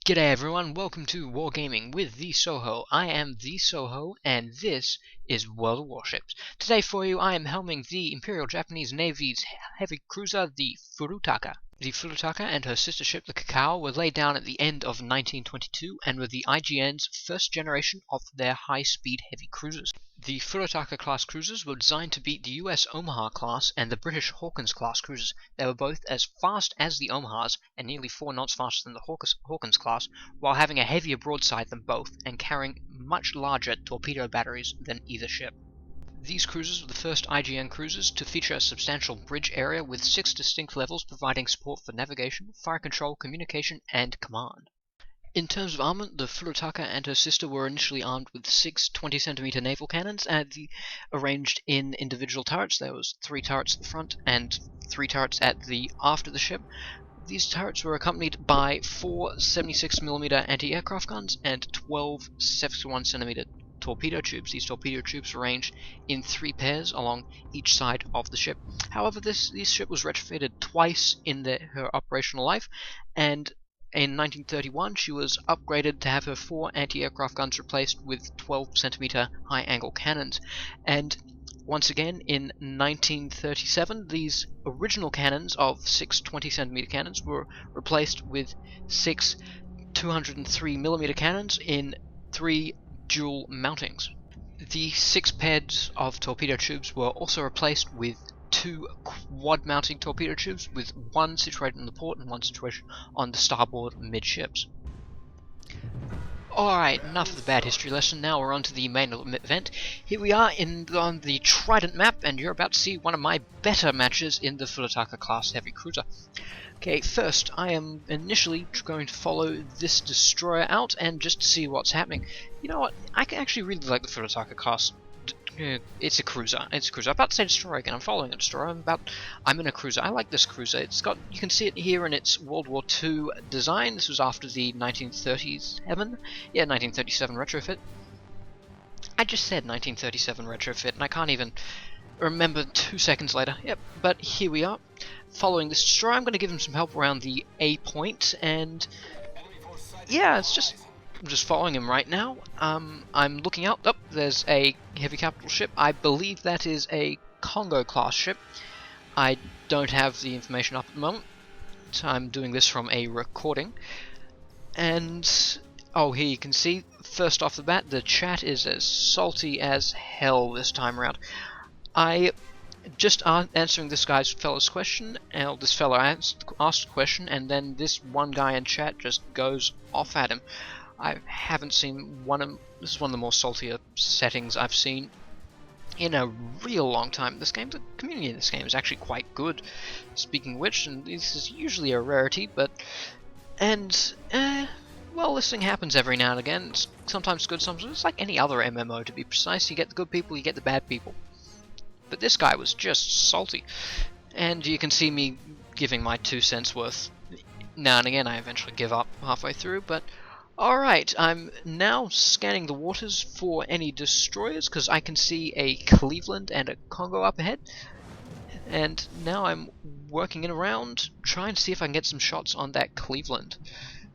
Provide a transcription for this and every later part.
G'day everyone, welcome to Wargaming with the Soho. I am the Soho, and this is World of Warships. Today for you, I am helming the Imperial Japanese Navy's heavy cruiser, the Furutaka. The Furutaka and her sister ship, the Kakao, were laid down at the end of 1922 and were the IGN's first generation of their high-speed heavy cruisers. The Furutaka class cruisers were designed to beat the US Omaha class and the British Hawkins class cruisers. They were both as fast as the Omahas and nearly 4 knots faster than the Hawkins class, while having a heavier broadside than both and carrying much larger torpedo batteries than either ship. These cruisers were the first IGN cruisers to feature a substantial bridge area with 6 distinct levels providing support for navigation, fire control, communication, and command. In terms of armament, the Furutaka and her sister were initially armed with 6 20cm naval cannons arranged in individual turrets. There was 3 turrets at the front and 3 turrets at the aft of the ship. These turrets were accompanied by 4 76mm anti-aircraft guns and 12 71cm torpedo tubes. These torpedo tubes were arranged in 3 pairs along each side of the ship. However, this ship was retrofitted twice in her operational life, and in 1931 she was upgraded to have her 4 anti-aircraft guns replaced with 12cm high-angle cannons. And once again, in 1937, these original cannons of 6 20cm cannons were replaced with 6 203mm cannons in 3 dual mountings. The 6 pairs of torpedo tubes were also replaced with 2 quad mounting torpedo tubes, with 1 situated in the port and 1 situated on the starboard midships. Alright, enough of the bad history lesson, now we're on to the main event. Here we are on the Trident map, and you're about to see one of my better matches in the Furutaka class heavy cruiser. Okay, first, I am initially going to follow this destroyer out and just see what's happening. You know what, I actually really like the Furutaka class. It's a cruiser. I'm about to say destroyer again. I'm following a destroyer. I'm in a cruiser. I like this cruiser. You can see it here in its World War II design. This was after the 1937 retrofit. I just said 1937 retrofit, and I can't even remember 2 seconds later. Yep, but here we are. Following this destroyer, I'm going to give him some help around the A point, and yeah, I'm just following him right now. I'm looking out. Oh, there's a heavy capital ship. I believe that is a Congo class ship. I don't have the information up at the moment. So I'm doing this from a recording. And oh, here you can see, first off the bat, the chat is as salty as hell this time around. I just answering this fellow's question, and this fellow asked a question, and then this one guy in chat just goes off at him. I haven't seen this is one of the more saltier settings I've seen in a real long time. The community in this game is actually quite good. Speaking of which, and this is usually a rarity, well, this thing happens every now and again. It's sometimes good, sometimes it's like any other MMO, to be precise. You get the good people, you get the bad people. But this guy was just salty, and you can see me giving my 2 cents worth. Now and again, I eventually give up halfway through, but alright, I'm now scanning the waters for any destroyers, because I can see a Cleveland and a Congo up ahead. And now I'm working it around, trying to see if I can get some shots on that Cleveland.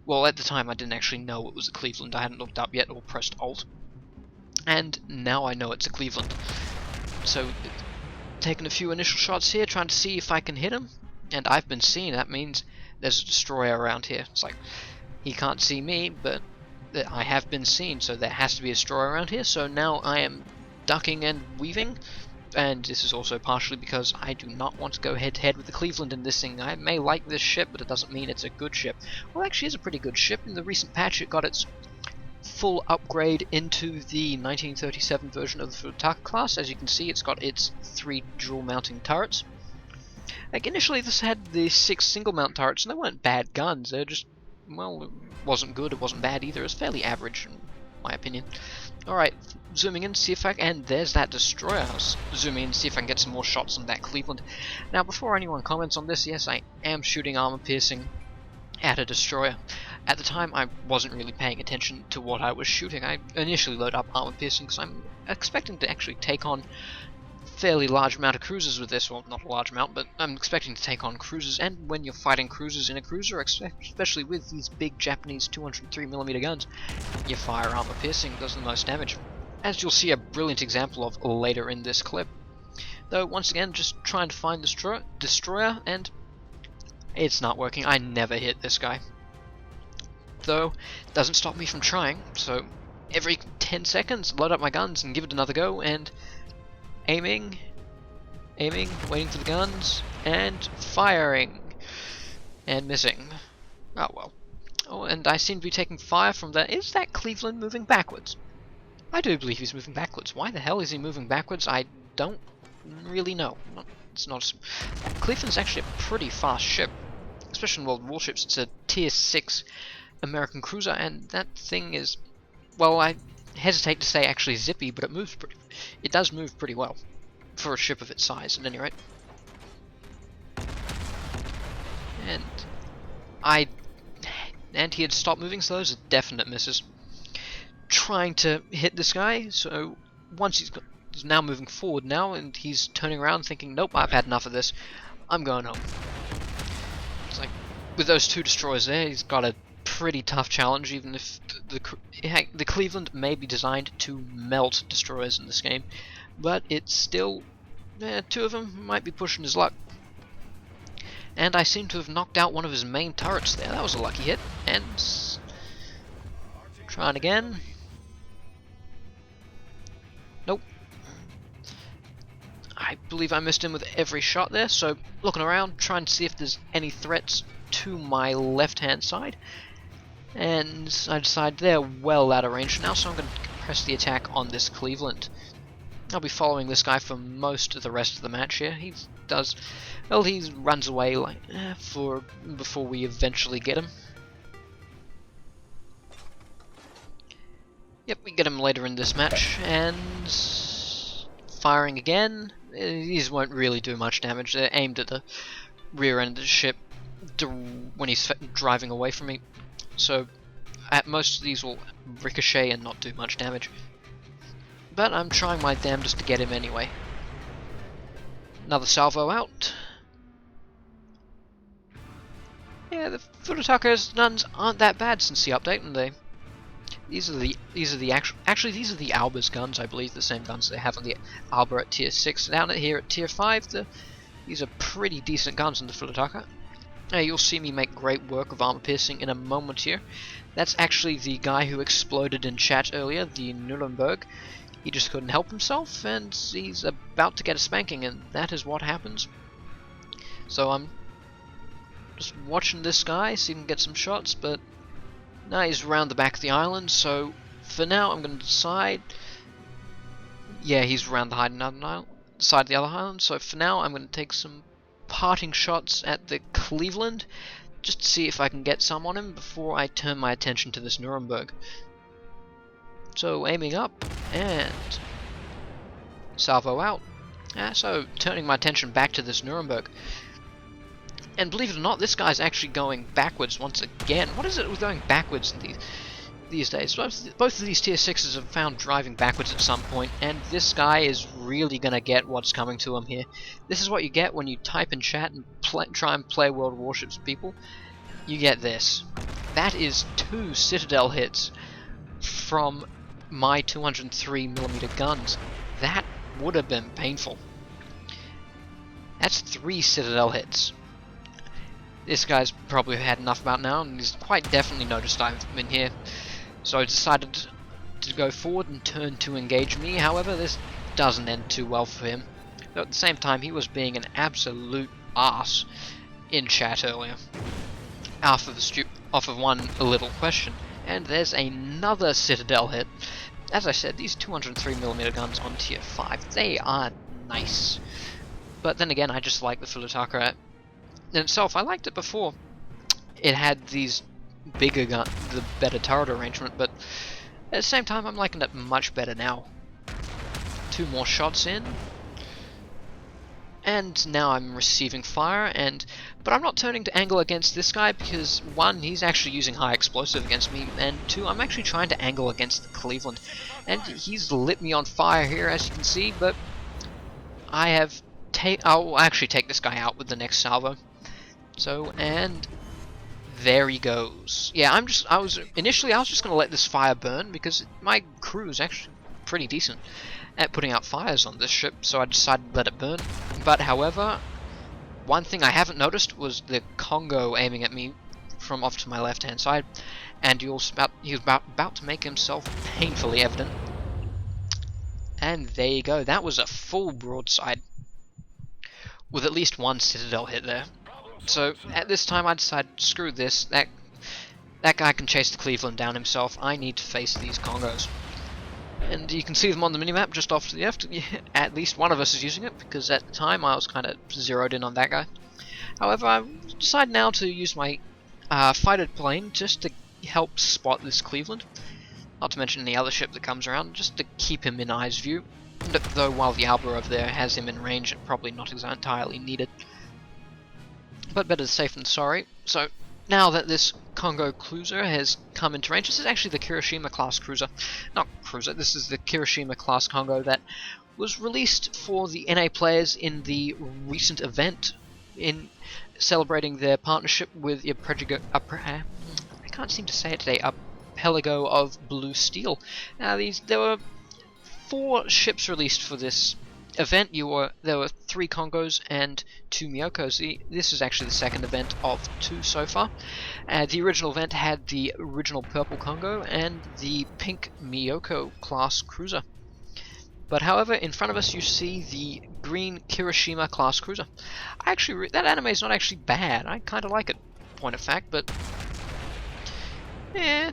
Well, at the time I didn't actually know it was a Cleveland. I hadn't looked up yet or pressed Alt. And now I know it's a Cleveland. So, taking a few initial shots here, trying to see if I can hit him. And I've been seen. That means there's a destroyer around here. It's like, he can't see me, but I have been seen, so there has to be a destroyer around here. So now I am ducking and weaving, and this is also partially because I do not want to go head-to-head with the Cleveland in this thing. I may like this ship, but it doesn't mean it's a good ship. Well, actually, it's a pretty good ship. In the recent patch, it got its full upgrade into the 1937 version of the Furutaka class. As you can see, it's got its 3 dual mounting turrets. Like, initially, this had the 6 single mount turrets, and they weren't bad guns. They're just, well, it wasn't good, it wasn't bad either. It was fairly average, in my opinion. Alright, zooming in, see if I can, and there's that destroyer. I'll zoom in, see if I can get some more shots on that Cleveland. Now, before anyone comments on this, yes, I am shooting armor piercing at a destroyer. At the time, I wasn't really paying attention to what I was shooting. I initially load up armor piercing because I'm expecting to actually take on fairly large amount of cruisers with this. Well, not a large amount, but I'm expecting to take on cruisers, and when you're fighting cruisers in a cruiser, especially with these big Japanese 203mm guns, your fire armor piercing does the most damage, as you'll see a brilliant example of later in this clip. Though, once again, just trying to find the destroyer, and it's not working. I never hit this guy. Though, it doesn't stop me from trying, so every 10 seconds, load up my guns and give it another go, and aiming, waiting for the guns, and firing, and missing. Oh well. Oh, and I seem to be taking fire from there. Is that Cleveland moving backwards? I do believe he's moving backwards. Why the hell is he moving backwards? I don't really know. It's not. Cleveland's actually a pretty fast ship, especially in World of Warships. It's a tier 6 American cruiser, and that thing is, well, I hesitate to say actually zippy, but it does move pretty well for a ship of its size, at any rate. And he had stopped moving, so those are definite misses. Trying to hit this guy, so once he's now moving forward now, and he's turning around thinking, nope, I've had enough of this, I'm going home. It's like, with those 2 destroyers there, he's got a pretty tough challenge, even if the Cleveland may be designed to melt destroyers in this game, but it's still, 2 of them might be pushing his luck. And I seem to have knocked out one of his main turrets there. That was a lucky hit. And trying again. Nope. I believe I missed him with every shot there, so looking around, trying to see if there's any threats to my left-hand side. And I decide they're well out of range now, so I'm going to press the attack on this Cleveland. I'll be following this guy for most of the rest of the match here. He runs away like before we eventually get him. Yep, we get him later in this match, and firing again. These won't really do much damage. They're aimed at the rear end of the ship when he's driving away from me. So, at most these will ricochet and not do much damage. But I'm trying my damnedest to get him anyway. Another salvo out. Yeah, the Furutaka's guns aren't that bad since the update, and these are the Alba's guns, I believe, the same guns they have on the Alba at tier 6. Down here at tier 5, these are pretty decent guns on the Furutaka. You'll see me make great work of armor piercing in a moment here. That's actually the guy who exploded in chat earlier, the Nuremberg. He just couldn't help himself, and he's about to get a spanking, and that is what happens. So I'm just watching this guy, see if he can get some shots, but now he's around the back of the island, so for now I'm going to decide... Yeah, he's around the side of the other island, so for now I'm going to take some parting shots at the Cleveland, just to see if I can get some on him before I turn my attention to this Nuremberg. So aiming up, and salvo out. So turning my attention back to this Nuremberg. And believe it or not, this guy's actually going backwards once again. What is it with going backwards these days? Both of these tier 6s have found driving backwards at some point, and this guy is really going to get what's coming to him here. This is what you get when you type in chat and try and play World of Warships, people. You get this. That is 2 Citadel hits from my 203mm guns. That would have been painful. That's 3 Citadel hits. This guy's probably had enough about now, and he's quite definitely noticed I've been here. So I decided to go forward and turn to engage me. However, this doesn't end too well for him. Though at the same time, he was being an absolute arse in chat earlier. Off of one little question. And there's another Citadel hit. As I said, these 203mm guns on tier 5, they are nice. But then again, I just like the Furutaka in itself. I liked it before. It had these bigger guns, the better turret arrangement, but at the same time, I'm liking it much better now. 2 more shots in. And now I'm receiving fire, but I'm not turning to angle against this guy because 1, he's actually using high explosive against me, and 2, I'm actually trying to angle against the Cleveland. And he's lit me on fire here, as you can see, but I'll actually take this guy out with the next salvo. So, and there he goes. Yeah, I was just gonna let this fire burn because my crew is actually pretty decent at putting out fires on this ship, so I decided to let it burn. But however, one thing I haven't noticed was the Congo aiming at me from off to my left hand side, and he was about to make himself painfully evident. And there you go, that was a full broadside with at least one citadel hit there. So at this time I decided, screw this, that guy can chase the Cleveland down himself, I need to face these Congos. And you can see them on the minimap just off to the left. At least one of us is using it, because at the time I was kind of zeroed in on that guy. However, I decided now to use my fighter plane just to help spot this Cleveland. Not to mention the other ship that comes around, just to keep him in eyes view. Though while the Alba over there has him in range, and probably not entirely needed. But better safe than sorry. So now that this Congo cruiser has come into range, this is actually the Kirishima class cruiser. Not cruiser, this is the Kirishima class Congo that was released for the NA players in the recent event in celebrating their partnership with I can't seem to say it today, Archipelago of Blue Steel. Now there were 4 ships released for this event. There were 3 Congos and 2 Miyokos. This is actually the second event of 2 so far. The original event had the original purple Congo and the pink Miyoko class cruiser. But however, in front of us you see the green Kirishima class cruiser. That anime is not actually bad. I kind of like it, point of fact, but yeah,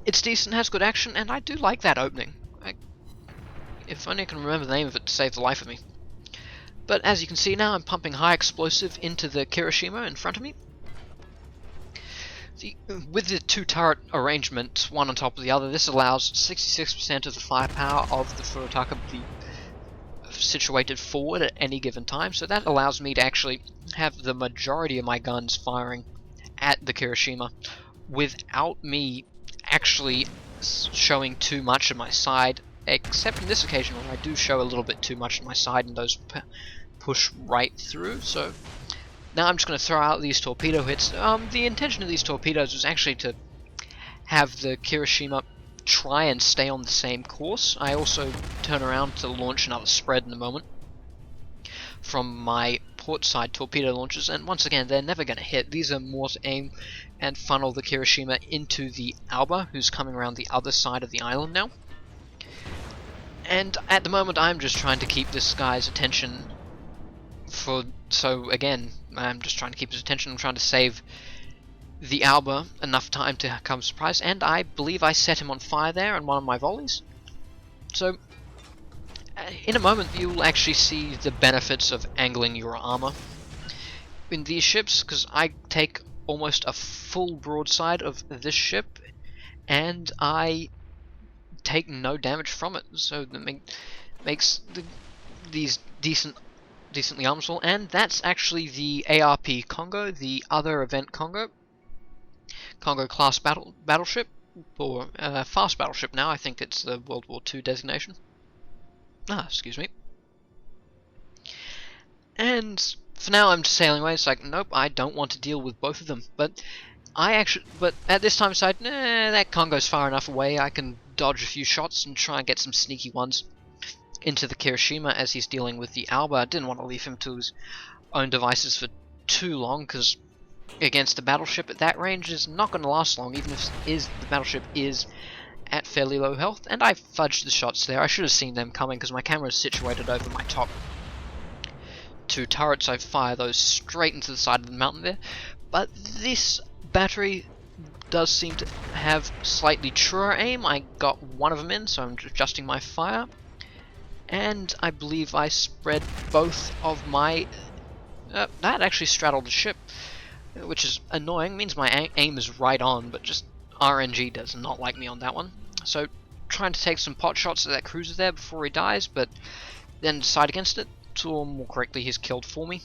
it's decent, has good action, and I do like that opening. If only I can remember the name of it to save the life of me. But as you can see now, I'm pumping high explosive into the Kirishima in front of me. With the 2 turret arrangement, one on top of the other, this allows 66% of the firepower of the Furutaka to be situated forward at any given time. So that allows me to actually have the majority of my guns firing at the Kirishima without me actually showing too much of my side. Except in this occasion where I do show a little bit too much on my side and those push right through. So now I'm just going to throw out these torpedo hits. The intention of these torpedoes was actually to have the Kirishima try and stay on the same course. I also turn around to launch another spread in a moment from my port side torpedo launchers, and once again they're never going to hit. These are more to aim and funnel the Kirishima into the Alba, who's coming around the other side of the island now. And at the moment I'm just trying to keep this guy's attention so again, I'm just trying to keep his attention. I'm trying to save the Alba enough time to come surprise, and I believe I set him on fire there on one of my volleys. So in a moment you'll actually see the benefits of angling your armor in these ships, because I take almost a full broadside of this ship and I take no damage from it, so that makes these decently armorful. And that's actually the ARP Congo, the other event Congo class battleship, or fast battleship now. I think it's the World War II designation. Excuse me. And for now I'm just sailing away. It's like, nope, I don't want to deal with both of them. But at this time I decided, nah, that Congo's far enough away, I can dodge a few shots and try and get some sneaky ones into the Kirishima as he's dealing with the Alba. I didn't want to leave him to his own devices for too long, because against the battleship at that range is not going to last long, even if the battleship is at fairly low health. And I fudged the shots there. I should have seen them coming because my camera is situated over my top 2 turrets. I fire those straight into the side of the mountain there. But this battery does seem to have slightly truer aim. I got one of them in, so I'm adjusting my fire. And I believe I spread both of my... that actually straddled the ship, which is annoying. Means my aim is right on, but just RNG does not like me on that one. So trying to take some pot shots at that cruiser there before he dies, but then decide against it. Or more correctly, he's killed for me.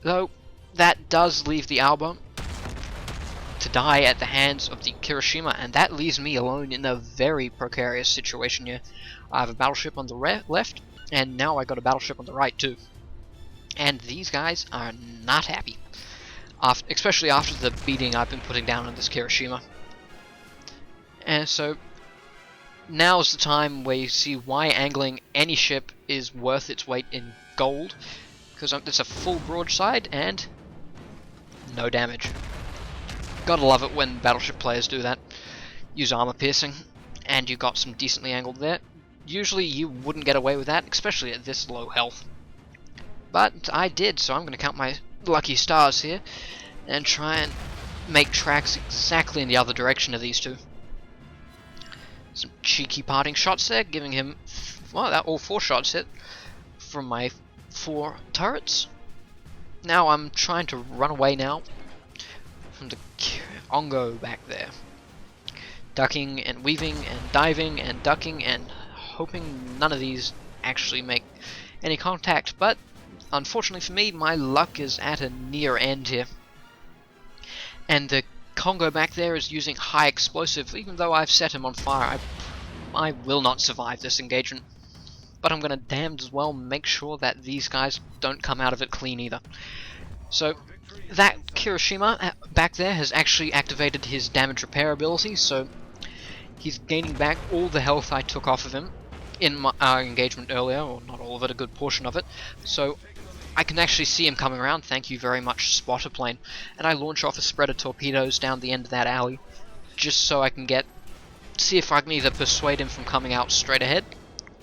Though that does leave the Alba to die at the hands of the Kirishima, and that leaves me alone in a very precarious situation here. I have a battleship on the left, And now I got a battleship on the right too. And these guys are not happy. Especially after the beating I've been putting down on this Kirishima. And so now's the time where you see why angling any ship is worth its weight in gold. Because it's a full broadside and no damage. Gotta love it when battleship players do that. Use armor piercing, and you got some decently angled there. Usually you wouldn't get away with that, especially at this low health. But I did, so I'm going to count my lucky stars here and try and make tracks exactly in the other direction of these two. Some cheeky parting shots there, giving him, well, all 4 shots hit from my 4 turrets. Now I'm trying to run away now from the Ongo back there. Ducking and weaving and diving and ducking and hoping none of these actually make any contact, but unfortunately for me, my luck is at a near end here. And the Congo back there is using high explosive. Even though I've set him on fire, I will not survive this engagement. But I'm going to damned as well make sure that these guys don't come out of it clean either. So that Kirishima back there has actually activated his damage repair ability, so he's gaining back all the health I took off of him in our engagement earlier, or not all of it, a good portion of it. So I can actually see him coming around, thank you very much, spotter plane. And I launch off a spread of torpedoes down the end of that alley, just so I can see if I can either persuade him from coming out straight ahead,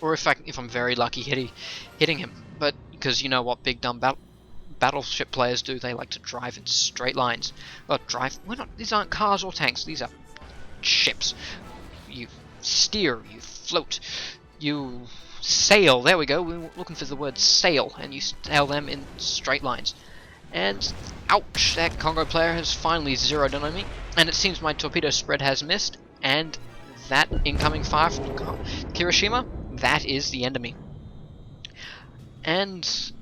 or if I'm very lucky hitting him. But because you know what big dumb battleship players do, they like to drive in straight lines. Well, these aren't cars or tanks, these are ships. You steer, you float, you sail. There we go, we were looking for the word sail, and you sail them in straight lines. And ouch, that Congo player has finally zeroed in on me, and it seems my torpedo spread has missed, and that incoming fire from Kirishima, that is the end of me. And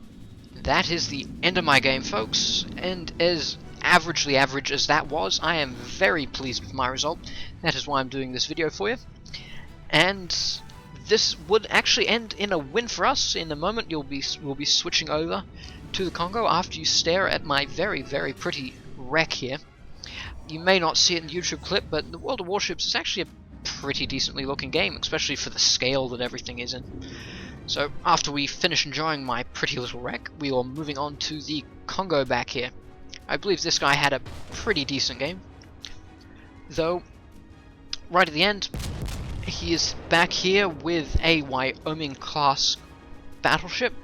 that is the end of my game, folks, and as averagely average as that was, I am very pleased with my result. That is why I'm doing this video for you. And this would actually end in a win for us. In a moment we'll be switching over to the Congo after you stare at my very, very pretty wreck here. You may not see it in the YouTube clip, but the World of Warships is actually a pretty decently looking game, especially for the scale that everything is in. So after we finish enjoying my pretty little wreck, we are moving on to the Congo back here. I believe this guy had a pretty decent game, though right at the end he is back here with a Wyoming class battleship,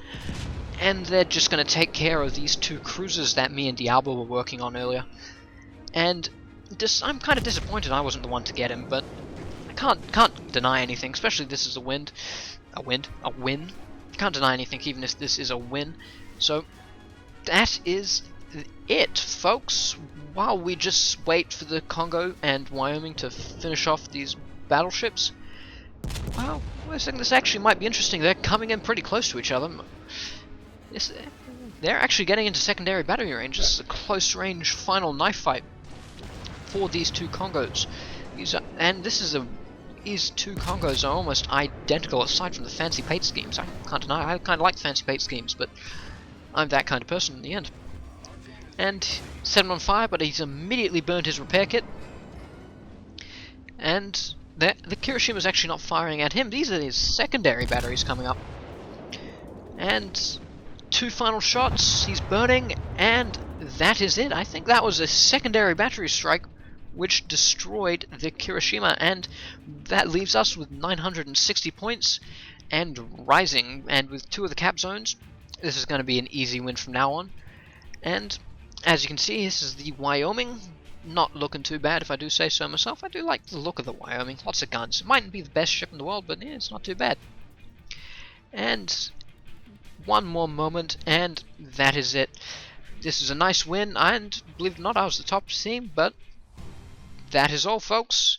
and they're just going to take care of these 2 cruisers that me and Diablo were working on earlier. And I'm kind of disappointed I wasn't the one to get him, but I can't deny anything, especially this is a win. Can't deny anything, even if this is a win. So that is it, folks. While we just wait for the Congo and Wyoming to finish off these battleships, well, I think this actually might be interesting. They're coming in pretty close to each other. They're actually getting into secondary battery range. This is a close range final knife fight for these 2 Congos. These 2 Congos are almost identical aside from the fancy paint schemes. I can't deny, I kind of like fancy paint schemes, but I'm that kind of person in the end. And set him on fire, but he's immediately burned his repair kit. And the Kirishima's actually not firing at him. These are his secondary batteries coming up. And 2 final shots, he's burning, and that is it. I think that was a secondary battery strike which destroyed the Kirishima, and that leaves us with 960 points and rising, and with 2 of the cap zones this is going to be an easy win from now on. And as you can see, this is the Wyoming, not looking too bad if I do say so myself. I do like the look of the Wyoming, lots of guns. It mightn't be the best ship in the world, but yeah, it's not too bad. And one more moment, and that is it. This is a nice win, and believe it or not, I was the top team, but that is all, folks.